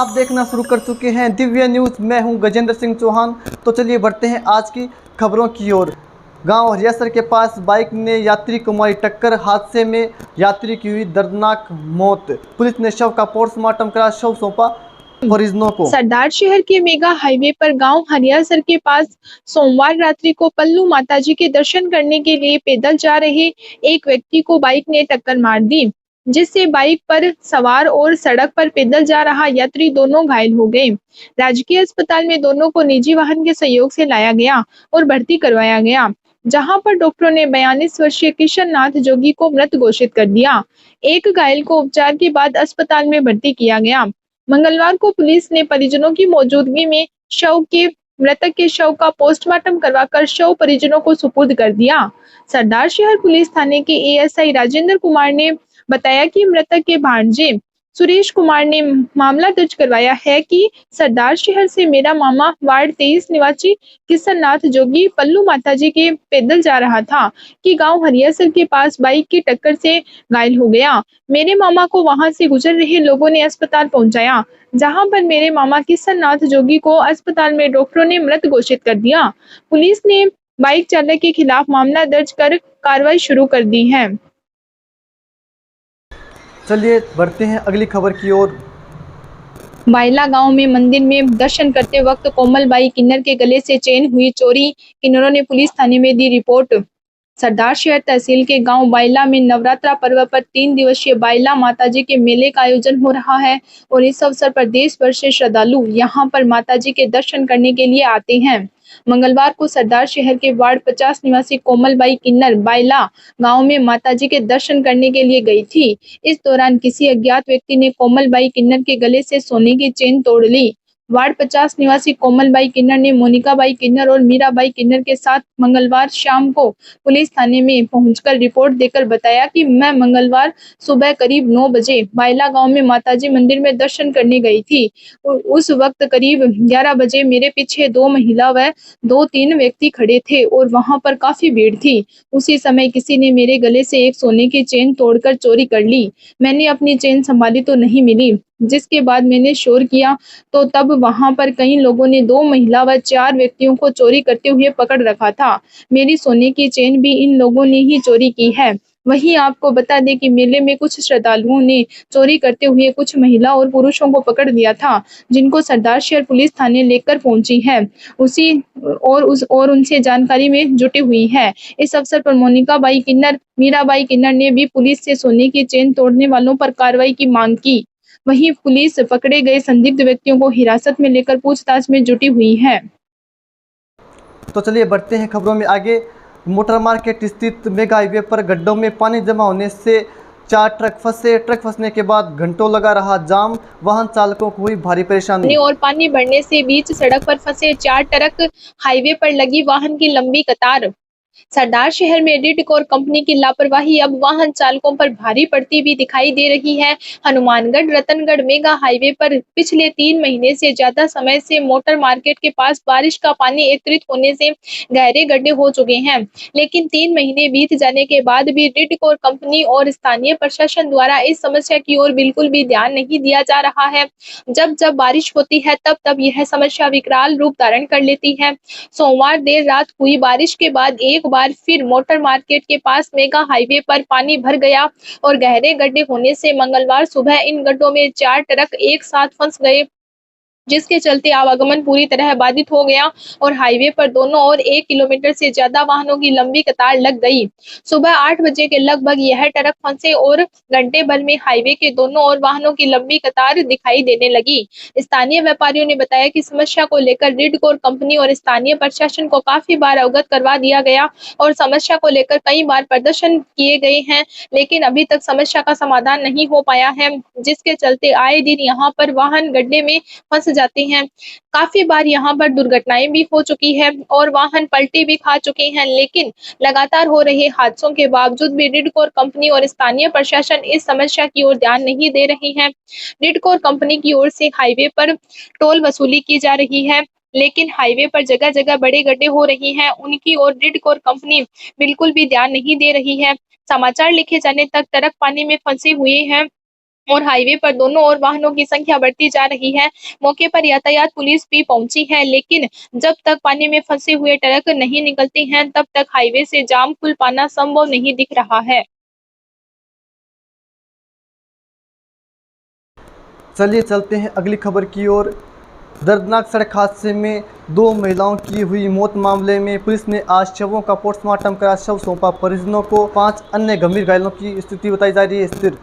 आप देखना शुरू कर चुके हैं दिव्य न्यूज़। मैं हूं गजेंद्र सिंह चौहान। तो चलिए बढ़ते हैं आज की खबरों की ओर। गांव हरियासर के पास बाइक ने यात्री को मारी टक्कर। हादसे में यात्री की हुई दर्दनाक मौत। पुलिस ने शव का पोस्टमार्टम करा, शव सौंपा परिजनों को। सरदार शहर के मेगा हाईवे पर गांव हरियासर के पास सोमवार रात्रि को पल्लू माताजी के दर्शन करने के लिए पैदल जा रहे एक व्यक्ति को बाइक ने टक्कर मार दी, जिससे बाइक पर सवार और सड़क पर पैदल जा रहा यात्री दोनों घायल हो गए। राजकीय अस्पताल में दोनों को निजी वाहन के सहयोग से लाया गया और भर्ती करवाया गया, जहां पर डॉक्टरों ने 42 वर्षीय किशन नाथ जोगी को मृत घोषित कर दिया। एक घायल को उपचार के बाद अस्पताल में भर्ती किया गया। मंगलवार को पुलिस ने परिजनों की मौजूदगी में मृतक के शव का पोस्टमार्टम करवाकर शव परिजनों को सुपुर्द कर दिया। सरदार शहर पुलिस थाने के एएसआई राजेंद्र कुमार ने बताया कि मृतक के भांजे सुरेश कुमार ने मामला दर्ज करवाया है कि सरदार शहर से मेरा मामा वार्ड 23 निवासी किशन नाथ जोगी पल्लू माताजी के पैदल जा रहा था कि गांव हरियासर के पास बाइक की टक्कर से घायल हो गया। मेरे मामा को वहां से गुजर रहे लोगों ने अस्पताल पहुंचाया, जहां पर मेरे मामा किशन नाथ जोगी को अस्पताल में डॉक्टरों ने मृत घोषित कर दिया। पुलिस ने बाइक चालक के खिलाफ मामला दर्ज कर कार्रवाई शुरू कर दी है। चलिए बढ़ते हैं अगली खबर की ओर। बायला गांव में मंदिर में दर्शन करते वक्त कोमलबाई किन्नर के गले से चेन हुई चोरी। किन्नरों ने पुलिस थाने में दी रिपोर्ट। सरदार शहर तहसील के गांव बायला में नवरात्रा पर्व पर 3 दिवसीय बायला माताजी के मेले का आयोजन हो रहा है और इस अवसर पर देश भर से श्रद्धालु यहां पर माताजी के दर्शन करने के लिए आते हैं। मंगलवार को सरदार शहर के वार्ड 50 निवासी कोमलबाई किन्नर बायला गांव में माताजी के दर्शन करने के लिए गई थी। इस दौरान किसी अज्ञात व्यक्ति ने कोमलबाई किन्नर के गले से सोने की चेन तोड़ ली। वार्ड 50 निवासी कोमलबाई किन्नर ने मोनिकाबाई किन्नर और मीराबाई किन्नर के साथ मंगलवार शाम को पुलिस थाने में पहुंचकर रिपोर्ट देकर बताया कि मैं मंगलवार सुबह करीब 9 बजे बायला गांव में माताजी मंदिर में दर्शन करने गई थी। उस वक्त करीब 11 बजे मेरे पीछे 2 महिला व 2-3 व्यक्ति खड़े थे और वहां पर काफी भीड़ थी। उसी समय किसी ने मेरे गले से एक सोने की चेन तोड़कर चोरी कर ली। मैंने अपनी चेन संभाली तो नहीं मिली, जिसके बाद मैंने शोर किया तो तब वहां पर कई लोगों ने 2 महिला व 4 व्यक्तियों को चोरी करते हुए पकड़ रखा था। मेरी सोने की चेन भी इन लोगों ने ही चोरी की है। वहीं आपको बता दें कि मेले में कुछ श्रद्धालुओं ने चोरी करते हुए कुछ महिला और पुरुषों को पकड़ लिया था, जिनको सरदार शहर पुलिस थाने लेकर पहुंची है और उनसे जानकारी में जुटी हुई है। इस अवसर पर मोनिकाबाई किन्नर, मीराबाई किन्नर ने भी पुलिस से सोने की चेन तोड़ने वालों पर कार्रवाई की मांग की। वहीं पुलिस पकड़े गए संदिग्ध व्यक्तियों को हिरासत में लेकर पूछताछ में जुटी हुई है। तो चलिए बढ़ते हैं खबरों में आगे। मोटर मार्केट स्थित मेगा हाईवे पर गड्ढों में पानी जमा होने से 4 ट्रक फंसे। ट्रक फंसने के बाद घंटों लगा रहा जाम। वाहन चालकों को हुई भारी परेशानी। और पानी बढ़ने से बीच सड़क पर फंसे 4 ट्रक, हाईवे पर लगी वाहन की लंबी कतार। सरदार शहर में रिडकोर कंपनी की लापरवाही अब वाहन चालकों पर भारी पड़ती भी दिखाई दे रही है। हनुमानगढ़ रतनगढ़ मेगा हाईवे पर पिछले 3 महीने से ज्यादा समय से मोटर मार्केट के पास बारिश का पानी एकत्रित होने से गहरे गड्ढे हो चुके हैं, लेकिन 3 महीने बीत जाने के बाद भी रिडकोर कंपनी और स्थानीय प्रशासन द्वारा इस समस्या की ओर बिल्कुल भी ध्यान नहीं दिया जा रहा है। जब जब बारिश होती है तब तब यह समस्या विकराल रूप धारण कर लेती है। सोमवार देर रात हुई बारिश के बाद एक बार फिर मोटर मार्केट के पास मेगा हाईवे पर पानी भर गया और गहरे गड्ढे होने से मंगलवार सुबह इन गड्ढों में 4 ट्रक एक साथ फंस गए, जिसके चलते आवागमन पूरी तरह बाधित हो गया और हाईवे पर दोनों ओर 1 किलोमीटर से ज्यादा वाहनों की लंबी कतार लग गई। सुबह 8 बजे के लगभग यह ट्रक फंसे और घंटे भर में हाईवे के दोनों ओर वाहनों की लंबी कतार दिखाई देने लगी। स्थानीय व्यापारियों ने बताया कि समस्या को लेकर रिडकोर कंपनी और स्थानीय प्रशासन को काफी बार अवगत करवा दिया गया और समस्या को लेकर कई बार प्रदर्शन किए गए हैं, लेकिन अभी तक समस्या का समाधान नहीं हो पाया है, जिसके चलते आए दिन यहाँ पर वाहन गड्ढे में फंस जाते हैं। काफी बार यहाँ पर दुर्घटनाएं भी हो चुकी है और वाहन पलटी भी खा चुके हैं, लेकिन लगातार हो रहे हादसों के बावजूद भी रिडकोर कंपनी और स्थानीय प्रशासन इस समस्या की ओर ध्यान नहीं दे रही है। रिडकोर कंपनी की ओर से हाईवे पर टोल वसूली की जा रही है, लेकिन हाईवे पर जगह जगह बड़े गड्ढे हो रही हैं, उनकी ओर रिडकोर कंपनी बिल्कुल भी ध्यान नहीं दे रही है। समाचार लिखे जाने तक ट्रक पानी में फंसे हुए हैं और हाईवे पर दोनों ओर वाहनों की संख्या बढ़ती जा रही है। मौके पर यातायात पुलिस भी पहुंची है, लेकिन जब तक पानी में फंसे हुए ट्रक नहीं निकलते हैं, तब तक हाईवे से जाम खुल पाना संभव नहीं दिख रहा है। चलिए चलते हैं अगली खबर की ओर। दर्दनाक सड़क हादसे में 2 महिलाओं की हुई मौत मामले में पुलिस ने आज शवों का पोस्टमार्टम करा शव सौंपा परिजनों को। 5 अन्य गंभीर घायलों की स्थिति बताई जा रही है स्थिर।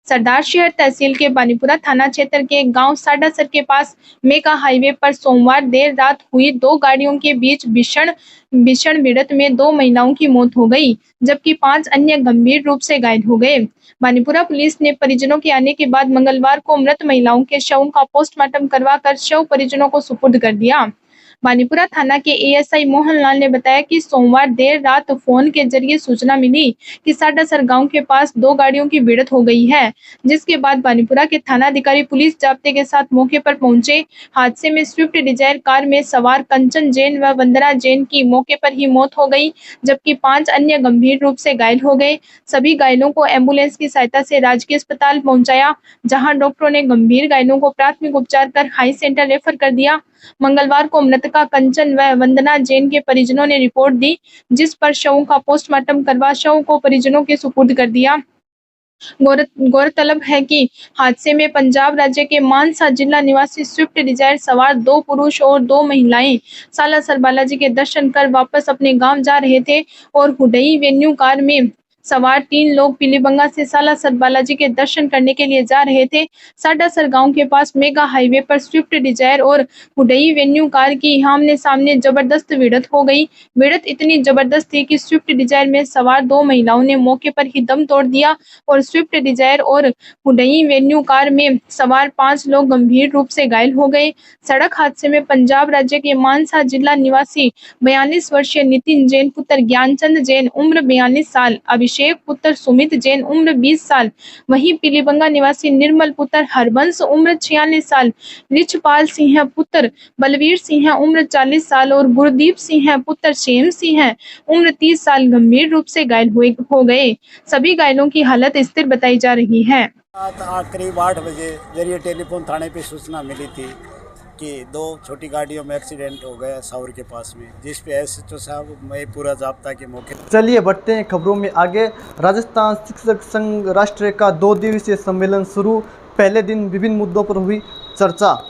सरदार शहर तहसील के बानीपुरा थाना क्षेत्र के गांव साडासर के पास मेगा हाईवे पर सोमवार देर रात हुई 2 गाड़ियों के बीच भीषण भिड़ंत में 2 महिलाओं की मौत हो गई, जबकि 5 अन्य गंभीर रूप से घायल हो गए। बानीपुरा पुलिस ने परिजनों के आने के बाद मंगलवार को मृत महिलाओं के शवों का पोस्टमार्टम करवाकर शव परिजनों को सुपुर्द कर दिया। बानीपुरा थाना के एएसआई मोहनलाल ने बताया कि सोमवार देर रात फोन के जरिए सूचना मिली कि साडासर गांव के पास 2 गाड़ियों की भिड़ंत हो गई है, जिसके बाद बानीपुरा के थानाधिकारी पुलिस जाब्ते के साथ मौके पर पहुंचे। हादसे में स्विफ्ट डिजायर कार में सवार कंचन जैन व वंदना जैन की मौके पर ही मौत हो गई, जबकि 5 अन्य गंभीर रूप से घायल हो गए। सभी घायलों को एम्बुलेंस की सहायता से राजकीय अस्पताल पहुंचाया, जहां डॉक्टरों ने गंभीर घायलों को प्राथमिक उपचार कर हाई सेंटर रेफर कर दिया। मंगलवार को मृतका कंचन व वंदना जैन के परिजनों ने रिपोर्ट दी, जिस पर शवों का पोस्टमार्टम करवा शवों को परिजनों के सुपुर्द कर दिया। गौरतलब है कि हादसे में पंजाब राज्य के मानसा जिला निवासी स्विफ्ट डिजायर सवार 2 पुरुष और 2 महिलाएं सालासर बालाजी के दर्शन कर वापस अपने गांव जा रहे थे और हुडई वेन्यू कार में सवार 3 लोग पीलीबंगा से सालासर बालाजी के दर्शन करने के लिए जा रहे थे। साडासर गांव के पास मेगा हाईवे पर स्विफ्ट डिजायर और हुडई वेन्यू कार की आमने सामने जबरदस्त भिड़ंत हो गई। भिड़ंत इतनी जबरदस्त थी कि स्विफ्ट डिजायर में सवार 2 महिलाओं ने मौके पर ही दम तोड़ दिया और स्विफ्ट डिजायर और हुडई वेन्यू कार में सवार 5 लोग गंभीर रूप से घायल हो गए। सड़क हादसे में पंजाब राज्य के मानसा जिला निवासी 42 वर्षीय नितिन जैन पुत्र ज्ञानचंद जैन उम्र 42 साल, अभिषेक पुत्र सुमित जैन उम्र 20 साल, वहीं पीलीबंगा निवासी निर्मल पुत्र हरबंस उम्र 46 साल, रिछपाल सिंह पुत्र बलवीर सिंह उम्र 40 साल और गुरदीप सिंह पुत्र शेम सिंह उम्र 30 साल गंभीर रूप से घायल हो गए। सभी घायलों की हालत स्थिर बताई जा रही है। करीब 8 बजे जरिए टेलीफोन थाने पे सूचना मिली थी कि 2 छोटी गाड़ियों में एक्सीडेंट हो गया सावर के पास में, जिस पे एसएचओ साहब मैं पूरा जाब्ता के मौके। चलिए बढ़ते हैं खबरों में आगे। राजस्थान शिक्षक संघ राष्ट्र का 2 दिवसीय सम्मेलन शुरू। पहले दिन विभिन्न मुद्दों पर हुई चर्चा।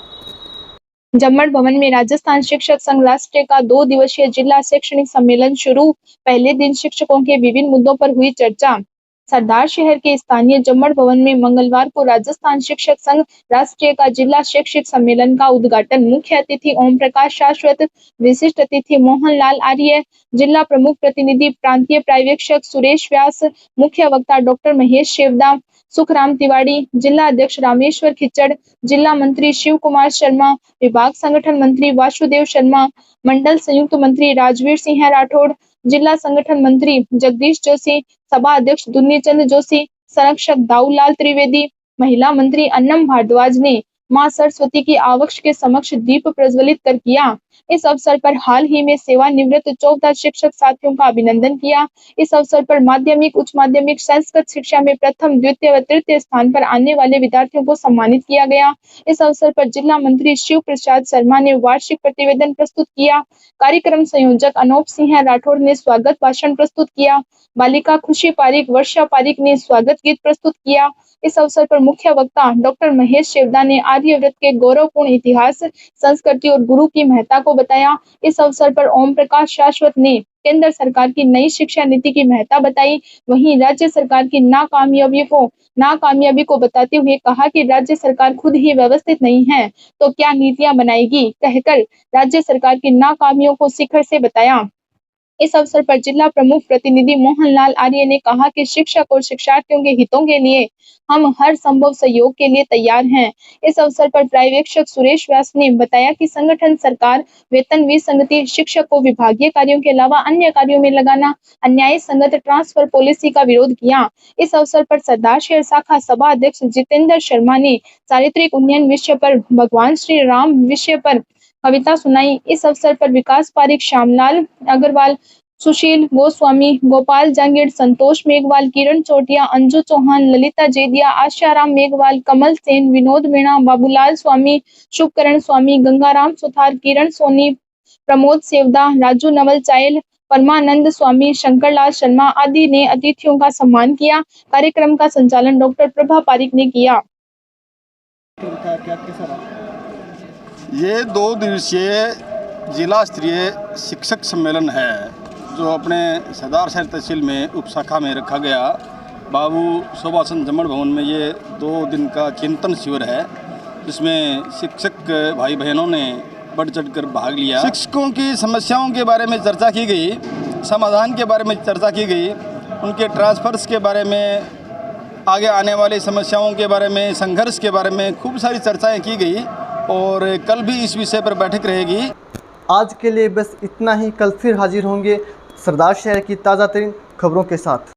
जम्मड़ भवन में राजस्थान शिक्षक संघ राष्ट्र का 2 दिवसीय जिला शैक्षणिक सम्मेलन शुरू। पहले दिन शिक्षकों के विभिन्न मुद्दों पर हुई चर्चा। सरदार शहर के स्थानीय जम्मड़ भवन में मंगलवार को राजस्थान शिक्षक संघ राष्ट्रीय का जिला शैक्षिक सम्मेलन का उद्घाटन मुख्य अतिथि ओम प्रकाश शाश्वत, विशिष्ट अतिथि मोहनलाल आर्य, जिला प्रमुख प्रतिनिधि प्रांतीय पर्यवेक्षक सुरेश व्यास, मुख्य वक्ता डॉक्टर महेश शेवदा, सुखराम तिवाड़ी, जिला अध्यक्ष रामेश्वर खिचड़, जिला मंत्री शिव कुमार शर्मा, विभाग संगठन मंत्री वासुदेव शर्मा, मंडल संयुक्त मंत्री राजवीर सिंह राठौड़, जिला संगठन मंत्री जगदीश जोशी, सभा अध्यक्ष दुन्नीचंद जोशी, संरक्षक दाऊलाल त्रिवेदी, महिला मंत्री अन्नम भारद्वाज ने मां सरस्वती की आवक्ष के समक्ष दीप प्रज्वलित कर किया। इस अवसर पर हाल ही में सेवानिवृत्त 14 शिक्षक साथियों का अभिनंदन किया। इस अवसर पर माध्यमिक, उच्च माध्यमिक, संस्कृत शिक्षा में प्रथम, द्वितीय व तृतीय स्थान पर आने वाले विद्यार्थियों को सम्मानित किया गया। इस अवसर पर जिला मंत्री शिव प्रसाद शर्मा ने वार्षिक प्रतिवेदन प्रस्तुत किया। कार्यक्रम संयोजक अनूप सिंह राठौड़ ने स्वागत भाषण प्रस्तुत किया। बालिका खुशी पारिक, वर्षा पारिक ने स्वागत गीत प्रस्तुत किया। इस अवसर पर मुख्य वक्ता डॉक्टर महेश शेवदा ने आर्यव्रत के गौरवपूर्ण इतिहास, संस्कृति और गुरु की महत्ता को बताया। इस अवसर पर ओम प्रकाश शाश्वत ने केंद्र सरकार की नई शिक्षा नीति की महत्ता बताई। वहीं राज्य सरकार की नाकामयाबी को बताते हुए कहा कि राज्य सरकार खुद ही व्यवस्थित नहीं है तो क्या नीतियां बनाएगी, कहकर राज्य सरकार की नाकामियों को शिखर से बताया। इस अवसर पर जिला प्रमुख प्रतिनिधि मोहनलाल आर्य ने कहा कि शिक्षक और शिक्षार्थियों के हितों के लिए हम हर संभव सहयोग के लिए तैयार हैं। इस अवसर पर पर्यवेक्षक सुरेश व्यास ने बताया कि संगठन सरकार वेतन विसंगति, शिक्षक को विभागीय कार्यों के अलावा अन्य कार्यों में लगाना, अन्याय संगत ट्रांसफर पॉलिसी का विरोध किया। इस अवसर पर सरदार शहर शाखा सभा अध्यक्ष जितेंद्र शर्मा ने चारित्रिक उन्नयन विषय पर, भगवान श्री राम विषय पर कविता सुनाई। इस अवसर पर विकास पारिक, श्यामलाल अग्रवाल, सुशील गोस्वामी, गोपाल जांगीर, संतोष मेघवाल, किरण चोटिया, अंजू चौहान, ललिता जेदिया, आशाराम मेघवाल, कमल सेन, विनोद मीणा, बाबूलाल स्वामी, शुभकरण स्वामी, गंगाराम सुथार, किरण सोनी, प्रमोद सेवदा, राजू नवल चायल, परमानंद स्वामी, शंकरलाल शर्मा आदि ने अतिथियों का सम्मान किया। कार्यक्रम का संचालन डॉक्टर प्रभा पारिक ने किया। ये 2 दिवसीय जिला स्तरीय शिक्षक सम्मेलन है जो अपने सरदार शहर तहसील में उपशाखा में रखा गया। बाबू शोभासन जमण भवन में ये 2 दिन का चिंतन शिविर है जिसमें शिक्षक भाई बहनों ने बढ़ चढ़कर भाग लिया। शिक्षकों की समस्याओं के बारे में चर्चा की गई, समाधान के बारे में चर्चा की गई, उनके ट्रांसफर्स के बारे में, आगे आने वाली समस्याओं के बारे में, संघर्ष के बारे में खूब सारी चर्चाएं की गई और कल भी इस विषय पर बैठक रहेगी। आज के लिए बस इतना ही। कल फिर हाजिर होंगे सरदार शहर की ताज़ा तरीन खबरों के साथ।